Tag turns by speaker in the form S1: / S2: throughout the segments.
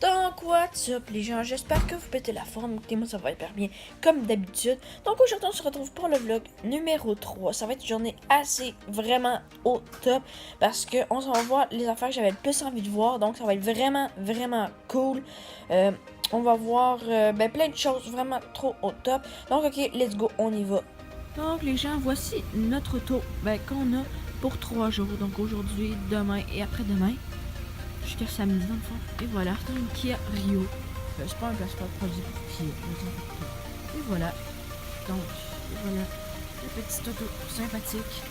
S1: Donc, what's up les gens, j'espère que vous pétez la forme, écoutez moi ça va hyper bien comme d'habitude. Donc aujourd'hui on se retrouve pour le vlog numéro 3, ça va être une journée assez vraiment au top parce que on s'en va voir les affaires que j'avais le plus envie de voir, donc ça va être vraiment cool. On va voir plein de choses vraiment trop au top, donc ok let's go, on y va. Donc les gens, voici notre auto qu'on a pour 3 jours, donc aujourd'hui, demain et après-demain. Jusqu'à samedi dans le fond. Et voilà, c'est une Kia Rio. C'est pas un placement de produit pour Kia. Et voilà. Donc, voilà. La petite auto sympathique.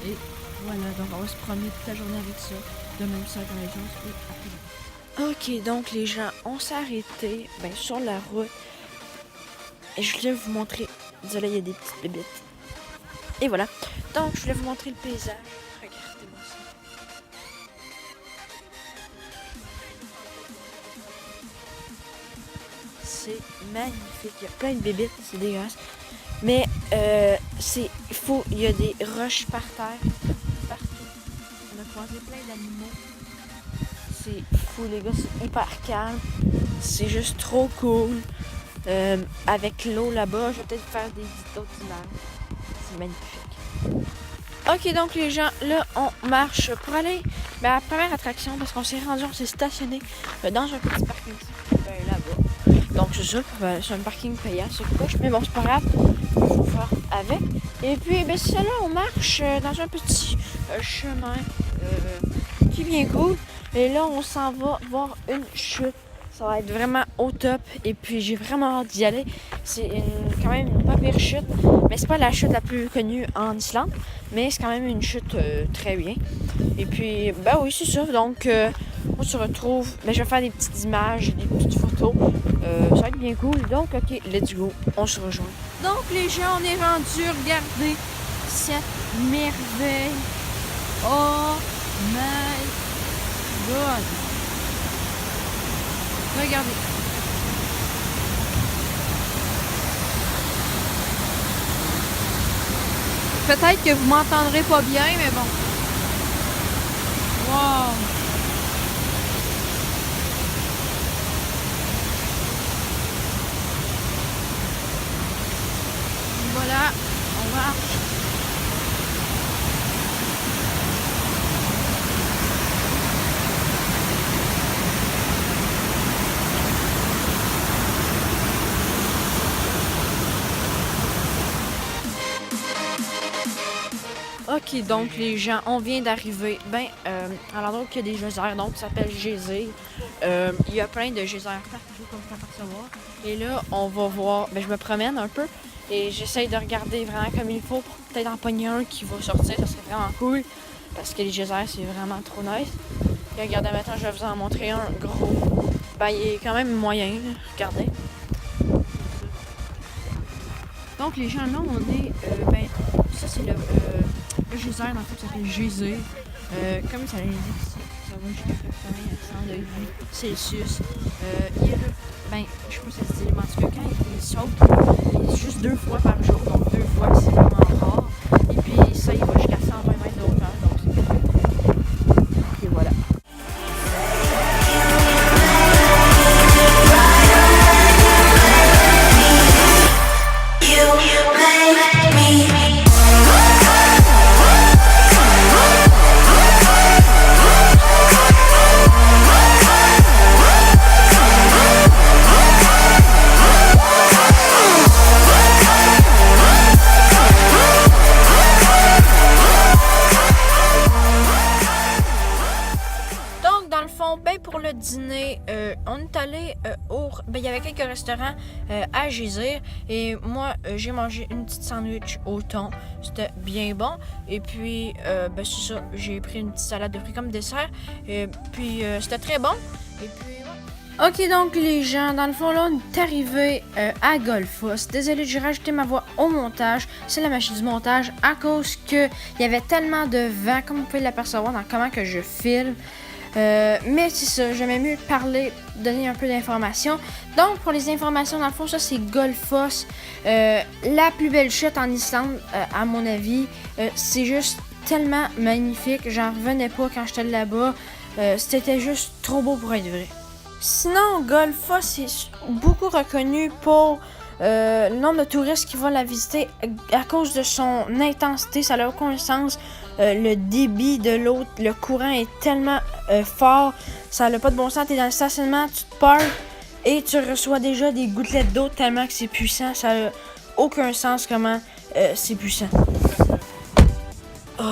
S1: Et voilà, donc on va se promener toute la journée avec ça. Demain ça dans les choses et après. Ok, donc les gens, on s'est arrêté sur la route. Et je voulais vous montrer. Désolé, il y a des petites bébites. Et voilà. Donc, je voulais vous montrer le paysage. Regardez-moi ça. C'est magnifique, il y a plein de bébites, c'est dégueulasse. Mais il y a des roches par terre, partout. On a croisé plein d'animaux. C'est fou les gars, c'est hyper calme. C'est juste trop cool. Avec l'eau là-bas, je vais peut-être faire d'autres images. C'est magnifique. Ok, donc les gens, là on marche pour aller à la première attraction parce qu'on s'est rendu, on s'est stationné dans un petit parking là-bas. Donc c'est ça, c'est un parking payant, c'est couche, mais bon c'est pas grave, il faut faire avec. Et puis c'est là, on marche dans un petit chemin qui est bien cool. Et là on s'en va voir une chute. Ça va être vraiment au top et puis j'ai vraiment hâte d'y aller. C'est quand même une pas pire chute, mais c'est pas la chute la plus connue en Islande, mais c'est quand même une chute très bien. Et puis oui c'est ça, donc on se retrouve, je vais faire des petites images, des petites photos, ça va être bien cool, donc ok let's go, on se rejoint. Donc les gens, on est rendu, regardez cette merveille, oh my god. Regardez. Peut-être que vous m'entendrez pas bien, mais bon. Wow. Voilà, on marche. Ok, donc les gens, on vient d'arriver à l'endroit où il y a des geysers, donc ça s'appelle Geyser. Il y a plein de geysers partout, comme vous pouvez percevoir. Et là, on va voir, je me promène un peu et j'essaye de regarder vraiment comme il faut pour peut-être en pogner un qui va sortir, ça serait vraiment cool. Parce que les geysers, c'est vraiment trop nice. Et regardez, maintenant, je vais vous en montrer un gros. Il est quand même moyen, là. Regardez. Donc les gens, là, on est, ça c'est le geyser, dans le fond, ça s'appelle geyser. Comme ça l'indique ici, ça va jusqu'à 80 degrés Celsius. Il y a là, je sais pas si ça se dit, mais en tout cas, quand il saute, il est juste 2 fois par jour, donc 2 fois c'est vraiment rare. Et puis ça, il va jusqu'à 120 mètres de hauteur, donc c'est cool. Et voilà. Pour le dîner, on est allé il y avait quelques restaurants à Geyser et moi j'ai mangé une petite sandwich au thon, c'était bien bon et puis c'est ça, j'ai pris une petite salade de fruits comme dessert et puis c'était très bon et puis ok, donc les gens, dans le fond là on est arrivé à Golfoss. Désolé, j'ai rajouté ma voix au montage, c'est la machine du montage à cause que il y avait tellement de vent, comme vous pouvez l'apercevoir dans comment que je filme. Mais c'est ça, j'aimais mieux parler, donner un peu d'informations. Donc pour les informations, dans le fond, ça c'est Golfoss, la plus belle chute en Islande à mon avis. C'est juste tellement magnifique, j'en revenais pas quand j'étais là-bas. C'était juste trop beau pour être vrai. Sinon, Golfa, c'est beaucoup reconnu pour le nombre de touristes qui vont la visiter à cause de son intensité. Ça n'a aucun sens. Le débit de l'eau, le courant est tellement fort. Ça n'a pas de bon sens. Tu es dans le stationnement, tu te parles et tu reçois déjà des gouttelettes d'eau tellement que c'est puissant. Ça n'a aucun sens comment c'est puissant. Oh.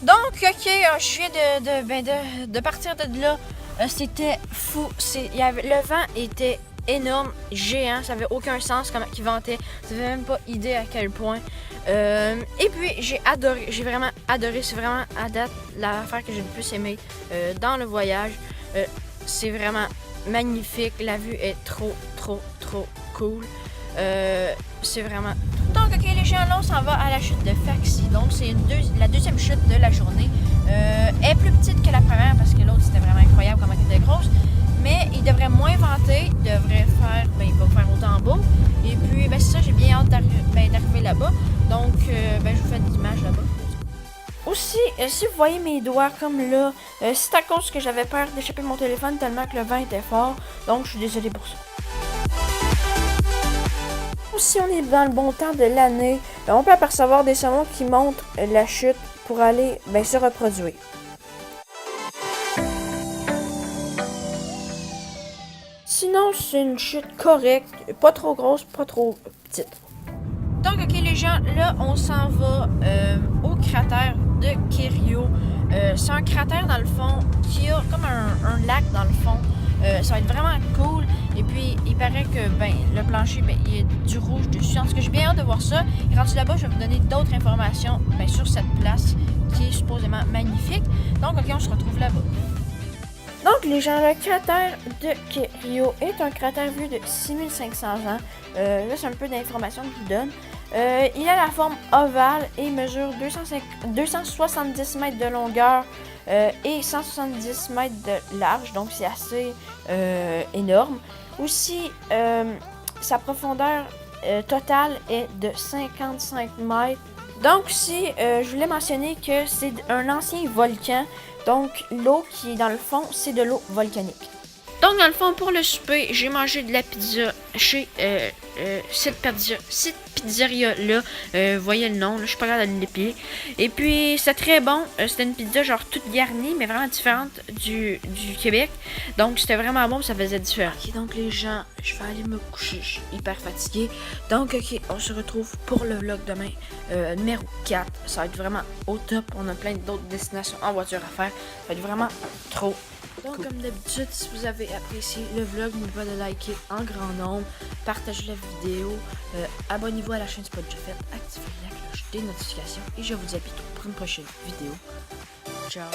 S1: Donc, ok, je viens de partir de là. C'était fou. Le vent était énorme, géant. Ça avait aucun sens comment il ventait. Vous n'avez même pas idée à quel point. Et puis, j'ai vraiment adoré. C'est vraiment à date l'affaire que j'ai le plus aimé dans le voyage. C'est vraiment magnifique. La vue est trop cool. C'est vraiment... Donc, ok, les gens, là, on s'en va à la chute de Faxi. Donc, c'est la deuxième chute de la journée. Elle est plus petite que la première parce que l'autre, c'était vraiment incroyable comment elle était grosse. Mais il devrait moins vanter. Il devrait faire... il va faire autant beau. Et puis, c'est ça, j'ai bien hâte d'arriver là-bas. Donc, je vous fais des images là-bas. Aussi, si vous voyez mes doigts comme là, c'est à cause que j'avais peur d'échapper mon téléphone tellement que le vent était fort. Donc, je suis désolée pour ça. Si on est dans le bon temps de l'année, on peut apercevoir des saumons qui montent la chute pour aller se reproduire. Sinon, c'est une chute correcte, pas trop grosse, pas trop petite. Donc, ok les gens, là, on s'en va au cratère de Kerio. C'est un cratère dans le fond qui a comme un lac dans le fond. Ça va être vraiment cool. Et puis, il paraît que le plancher, il y a du rouge dessus. En tout cas, j'ai bien hâte de voir ça. Et rendu là-bas, je vais vous donner d'autres informations sur cette place qui est supposément magnifique. Donc, ok, on se retrouve là-bas. Donc, les gens, le cratère de Kerio est un cratère vieux de 6500 ans. Là, c'est un peu d'informations que je vous donne. Il a la forme ovale et mesure 270 mètres de longueur et 170 mètres de large. Donc, c'est assez énorme. Aussi, sa profondeur totale est de 55 mètres. Donc, si je voulais mentionner que c'est un ancien volcan. Donc, l'eau qui est dans le fond, c'est de l'eau volcanique. Donc, dans le fond, pour le souper, j'ai mangé de la pizza chez cette pizzeria-là. Vous voyez le nom, là, je suis pas capable de l'épier. Et puis, c'est très bon. C'était une pizza genre toute garnie, mais vraiment différente du Québec. Donc, c'était vraiment bon, ça faisait différent. Ok, donc les gens, je vais aller me coucher. Je suis hyper fatiguée. Donc, ok, on se retrouve pour le vlog demain. Numéro 4. Ça va être vraiment au top. On a plein d'autres destinations en voiture à faire. Ça va être vraiment trop. Donc, comme d'habitude, si vous avez apprécié le vlog, n'oubliez pas de liker en grand nombre, partagez la vidéo, abonnez-vous à la chaîne si ce n'est pas déjà fait, activez la cloche des notifications et je vous dis à bientôt pour une prochaine vidéo. Ciao!